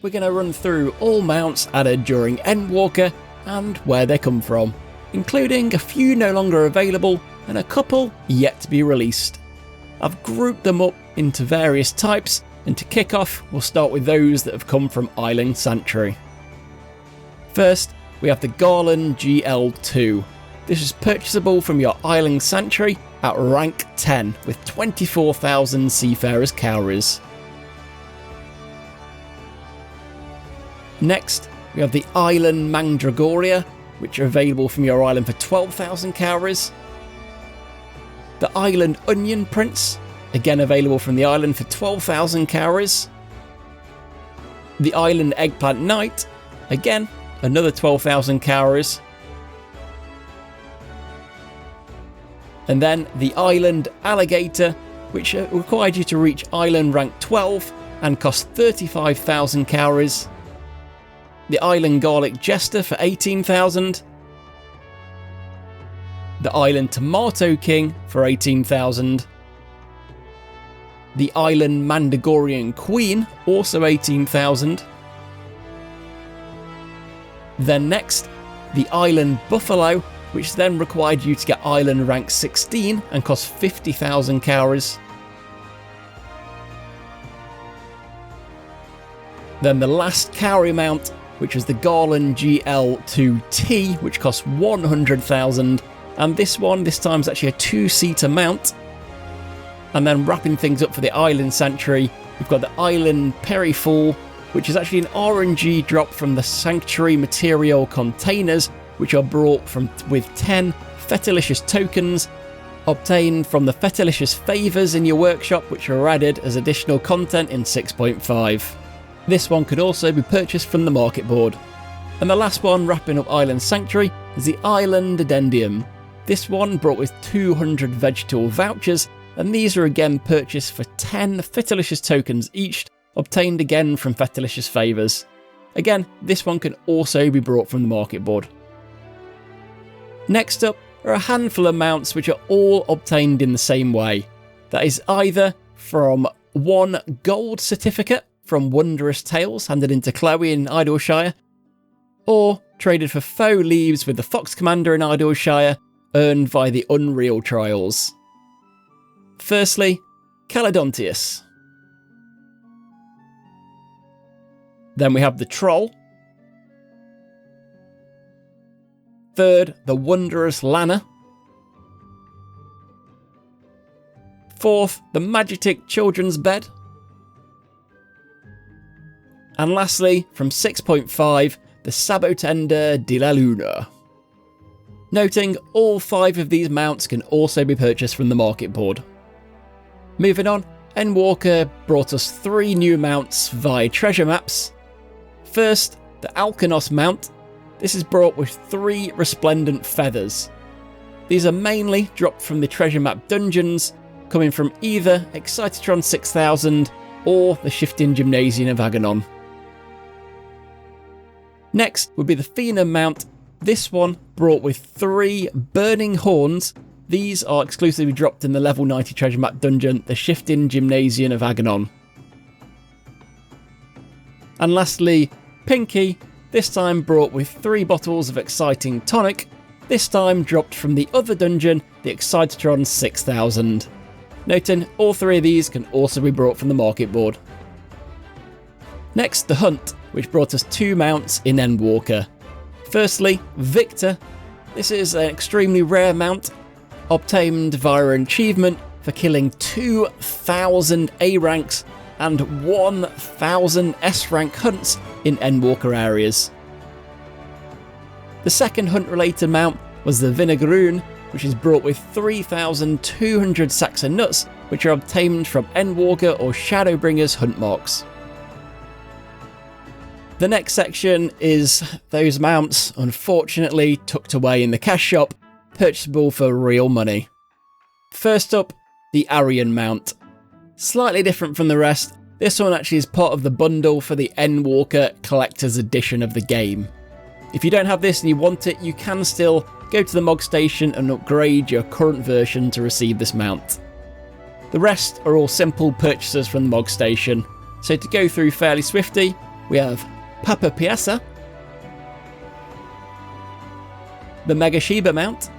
we're going to run through all mounts added during Endwalker and where they come from, including a few no longer available and a couple yet to be released. I've grouped them up into various types, and to kick off, we'll start with those that have come from Island Sanctuary. First, we have the Garland GL2. This is purchasable from your Island Sanctuary at rank 10 with 24,000 Seafarers calories. Next, we have the Island Mandragoria, which are available from your island for 12,000 calories. The Island Onion Prince, again available from the island for 12,000 calories. The Island Eggplant Knight, again another 12,000 calories. And then the Island Alligator, which required you to reach island rank 12 and cost 35,000 calories. The Island Garlic Jester for 18,000. The Island Tomato King for 18,000. The Island Mandagorian Queen, also 18,000. Then next, the Island Buffalo, which then required you to get island rank 16 and cost 50,000 calories. Then the last calorie mount, which was the Garland GL2T, which costs 100,000, and this time is actually a 2-seater mount. And then wrapping things up for the Island Sanctuary, we've got the Island Perifool, which is actually an RNG drop from the Sanctuary material containers, which are brought with 10 Fetilicious tokens, obtained from the Fetilicious Favours in your workshop, which are added as additional content in 6.5. This one could also be purchased from the market board. And the last one wrapping up Island Sanctuary is the Island Addendum. This one brought with 200 vegetable vouchers, and these are again purchased for 10 Fetilicious tokens each, obtained again from Fetilicious Favours. Again, this one can also be brought from the market board. Next up are a handful of mounts which are all obtained in the same way. That is either from one gold certificate from Wondrous Tales handed into Chloe in Idleshire, or traded for faux leaves with the Fox Commander in Idleshire, earned via the Unreal Trials. Firstly, Caledontius. Then we have the Troll. Third, the Wondrous Lana. Fourth, the Magitic Children's Bed. And lastly, from 6.5, the Sabotender de la Luna. Noting all 5 of these mounts can also be purchased from the market board. Moving on, Endwalker brought us 3 new mounts via treasure maps. First, the Alkanos mount. This is brought with 3 resplendent feathers. These are mainly dropped from the treasure map dungeons, coming from either Excitotron 6000 or the Shifting Gymnasium of Aganon. Next would be the Phenom mount. This one brought with 3 burning horns. These are exclusively dropped in the level 90 treasure map dungeon, the Shifting Gymnasium of Aganon. And lastly, Pinky, this time brought with 3 bottles of Exciting Tonic, this time dropped from the other dungeon, the Excitotron 6000. Noting all 3 of these can also be brought from the market board. Next, the Hunt, which brought us 2 mounts in Endwalker. Firstly, Victor. This is an extremely rare mount, obtained via an achievement for killing 2,000 A ranks and 1,000 S rank hunts in Endwalker areas. The second hunt related mount was the Vinegaroon, which is brought with 3,200 sacks of nuts, which are obtained from Endwalker or Shadowbringers hunt marks. The next section is those mounts, unfortunately tucked away in the cash shop, purchasable for real money. First up, the Aryan mount. Slightly different from the rest, this one actually is part of the bundle for the Endwalker Collector's Edition of the game. If you don't have this and you want it, you can still go to the Mog Station and upgrade your current version to receive this mount. The rest are all simple purchases from the Mog Station, so to go through fairly swiftly, we have Papa Piessa, the Mega Shiba mount,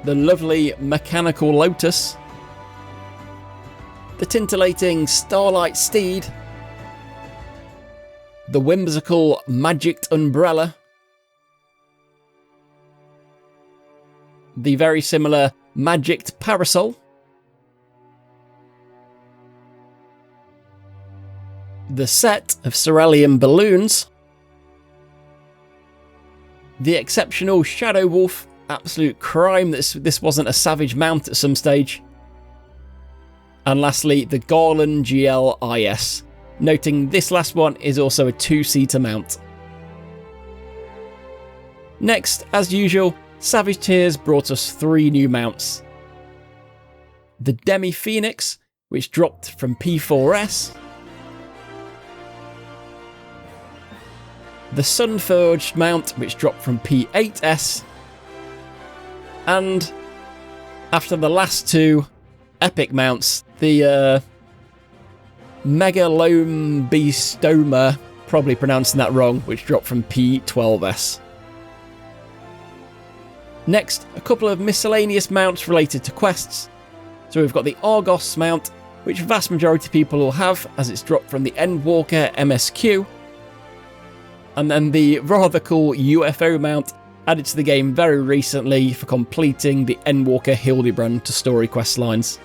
the lovely Mechanical Lotus, the Tintillating Starlight Steed, the whimsical Magicked Umbrella, the very similar Magicked Parasol, the set of Cerulean Balloons, the exceptional Shadow Wolf, absolute crime that this wasn't a savage mount at some stage, and lastly the Garland GL IS, noting this last one is also a 2-seater mount. Next, as usual, Savage Tears brought us 3 new mounts. The Demi Phoenix, which dropped from P4S, the Sunforged mount, which dropped from P8S, and after the last 2 epic mounts, the Megalombistoma, probably pronouncing that wrong, which dropped from P12S. Next, a couple of miscellaneous mounts related to quests. So we've got the Argos mount, which vast majority of people will have, as it's dropped from the Endwalker MSQ. And then the rather cool UFO mount, added to the game very recently for completing the Endwalker Hildebrand to story quest lines.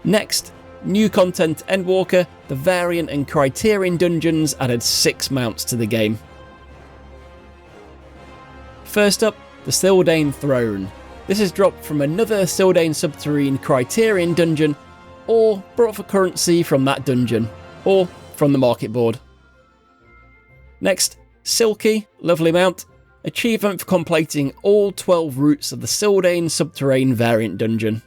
Next, new content Endwalker, the Variant and Criterion dungeons added 6 mounts to the game. First up, the Sildane Throne. This is dropped from another Sildane Subterrane Criterion dungeon, or brought for currency from that dungeon, or from the market board. Next, Silky, lovely mount, achievement for completing all 12 routes of the Sildane Subterrane variant dungeon.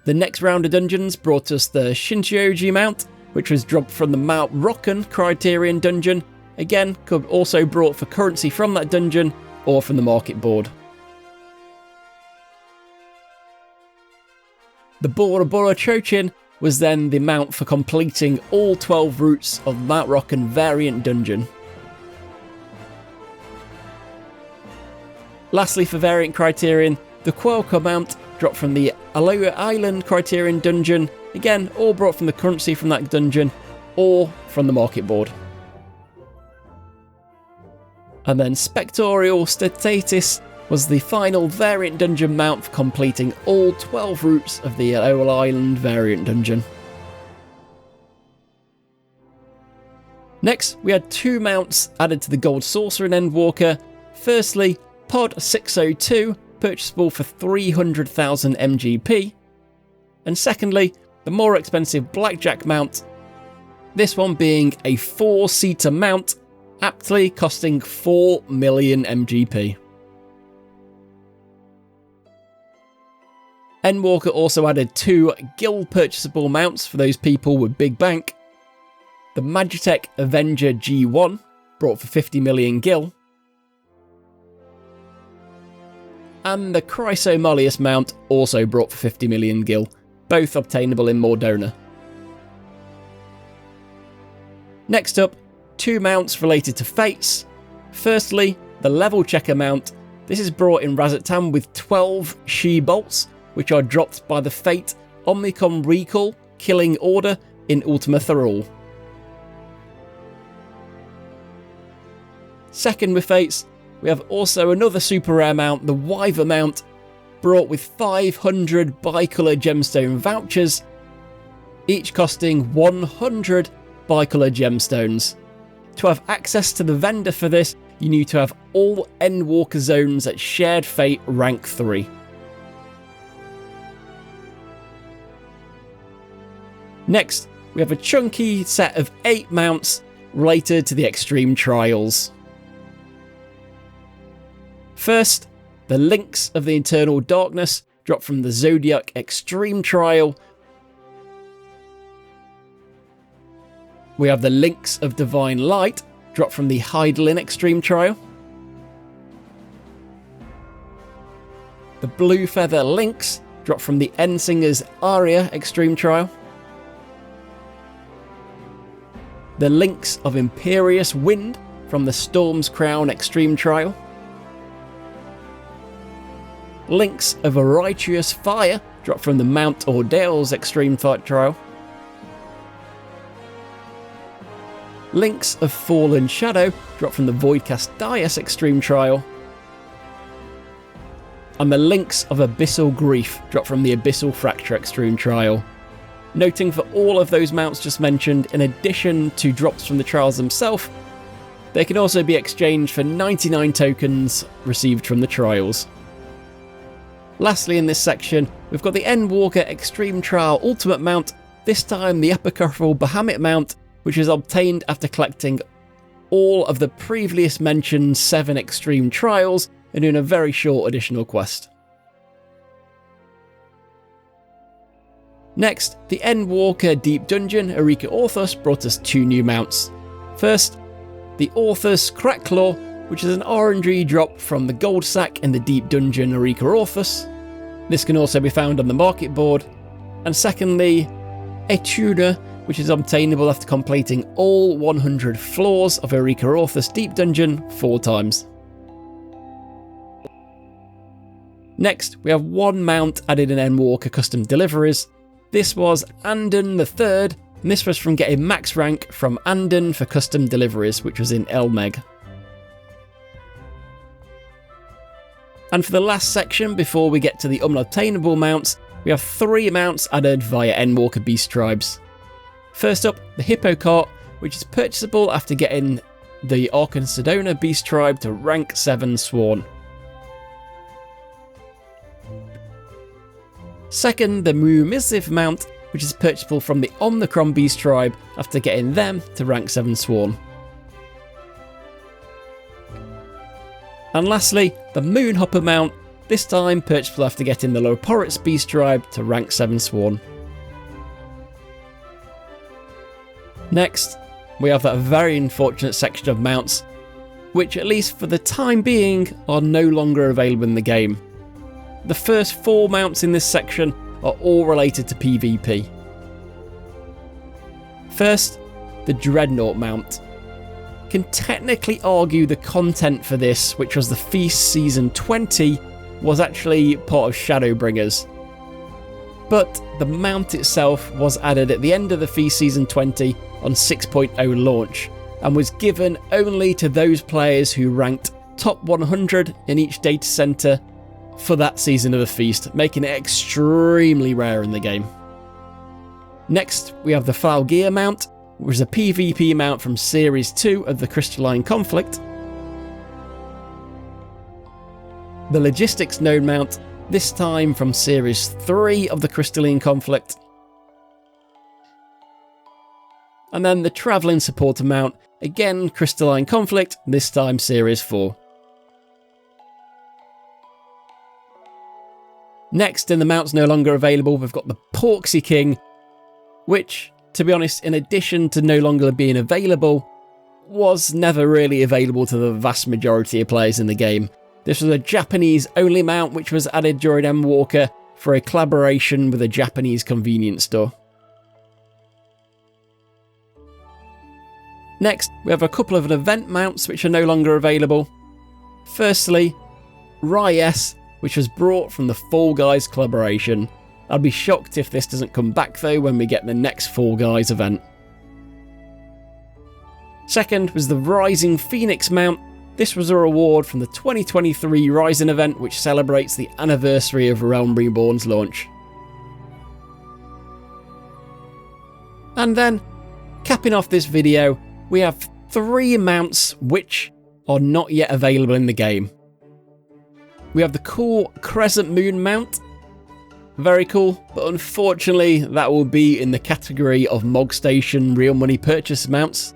The next round of dungeons brought us the Shinchioji mount, which was dropped from the Mount Rocken Criterion dungeon, again could also brought for currency from that dungeon or from the market board. The Bora Bora Chochin was then the mount for completing all 12 routes of Mount Rocken variant dungeon. Lastly, for variant criterion, the Quelka mount dropped from the Aloha Island Criterion dungeon, again all brought from the currency from that dungeon or from the market board. And then Spectorial Statatis was the final variant dungeon mount for completing all 12 routes of the Aloha Island variant dungeon. Next, we had 2 mounts added to the Gold Sorcerer in Endwalker. Firstly, Pod 602, purchasable for 300,000 MGP. And secondly, the more expensive Blackjack mount, this one being a 4-seater mount, aptly costing 4 million MGP. Endwalker also added 2 guild purchasable mounts for those people with big bank. The Magitech Avenger G1, brought for 50 million gil. And the Chrysomolius mount, also brought for 50 million gil, both obtainable in Mordona. Next up, 2 mounts related to fates. Firstly, the Level Checker mount. This is brought in Razat-Tam with 12 She-Bolts, which are dropped by the Fate Omnicom Recall Killing Order in Ultima Thrall. Second with fates, we have also another super rare mount, the Wyver mount, brought with 500 bicolour gemstone vouchers, each costing 100 bicolour gemstones. To have access to the vendor for this, you need to have all Endwalker zones at Shared Fate rank 3. Next, we have a chunky set of 8 mounts related to the Extreme Trials. First, the Links of the Eternal Darkness, dropped from the Zodiac Extreme Trial. We have the Links of Divine Light, dropped from the Hydaelyn Extreme Trial. The Blue Feather Links, dropped from the Ensinger's Aria Extreme Trial. The Links of Imperious Wind from the Storm's Crown Extreme Trial. Links of a Righteous Fire dropped from the Mount Ordeal's Extreme Fight Trial. Links of Fallen Shadow dropped from the Voidcast Dias Extreme Trial. And the Links of Abyssal Grief dropped from the Abyssal Fracture Extreme Trial. Noting for all of those mounts just mentioned, in addition to drops from the trials themselves, they can also be exchanged for 99 tokens received from the trials. Lastly in this section, we've got the Endwalker Extreme Trial Ultimate mount, this time the Apocryphal Bahamut mount, which is obtained after collecting all of the previously mentioned 7 Extreme Trials and doing a very short additional quest. Next, the Endwalker Deep Dungeon Erika Orthus brought us 2 new mounts. First, the Orthus Cracklaw, which is an RNG drop from the gold sack in the Deep Dungeon Erika Orthus. This can also be found on the market board. And secondly, Etuna, which is obtainable after completing all 100 floors of Erika Orthus Deep Dungeon 4 times. Next, we have 1 mount added in Endwalker Custom Deliveries. This was Andon III, and this was from getting max rank from Andon for Custom Deliveries, which was in Elmeg. And for the last section, before we get to the unobtainable mounts, we have 3 mounts added via Endwalker Beast Tribes. First up, the Hippo Cart, which is purchasable after getting the Arkan Sedona Beast Tribe to rank 7 Sworn. Second, the Mumiziv mount, which is purchasable from the Omnicron Beast Tribe after getting them to rank 7 Sworn. And lastly, the Moonhopper mount, this time purchasable after getting the Loporrit's Beast Tribe to rank 7 Sworn. Next, we have that very unfortunate section of mounts, which at least for the time being are no longer available in the game. The first 4 mounts in this section are all related to PvP. First, the Dreadnought mount. Can technically argue the content for this, which was the Feast Season 20, was actually part of Shadowbringers. But the mount itself was added at the end of the Feast Season 20 on 6.0 launch, and was given only to those players who ranked top 100 in each data center for that season of the Feast, making it extremely rare in the game. Next, we have the Falgear mount, which is a PvP mount from Series 2 of the Crystalline Conflict. The Logistics Node mount, this time from Series 3 of the Crystalline Conflict. And then the Travelling Supporter mount, again Crystalline Conflict, this time Series 4. Next, in the mounts no longer available, we've got the Porksy King, which, to be honest, in addition to no longer being available, was never really available to the vast majority of players in the game. This was a Japanese-only mount which was added during Endwalker for a collaboration with a Japanese convenience store. Next, we have a couple of event mounts which are no longer available. Firstly, Ryes, which was brought from the Fall Guys collaboration. I'd be shocked if this doesn't come back though when we get the next Fall Guys event. Second was the Rising Phoenix mount. This was a reward from the 2023 Rising event, which celebrates the anniversary of Realm Reborn's launch. And then, capping off this video, we have 3 mounts which are not yet available in the game. We have the cool Crescent Moon mount. Very cool, but unfortunately that will be in the category of Mog Station real money purchase mounts.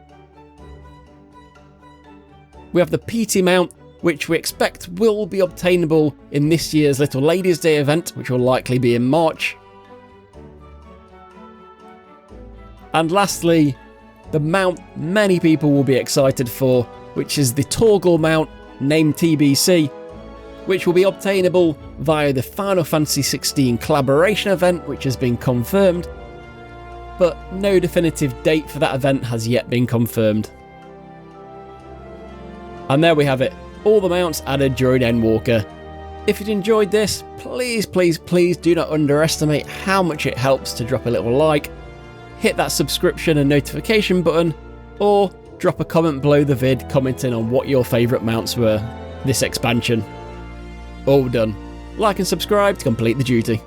We have the PT mount, which we expect will be obtainable in this year's Little Ladies' Day event, which will likely be in March. And lastly, the mount many people will be excited for, which is the Torgal mount, named TBC. which will be obtainable via the Final Fantasy XVI collaboration event, which has been confirmed, but no definitive date for that event has yet been confirmed. And there we have it, all the mounts added during Endwalker. If you'd enjoyed this, please do not underestimate how much it helps to drop a little like, hit that subscription and notification button, or drop a comment below the vid commenting on what your favourite mounts were this expansion. All done. Like and subscribe to complete the duty.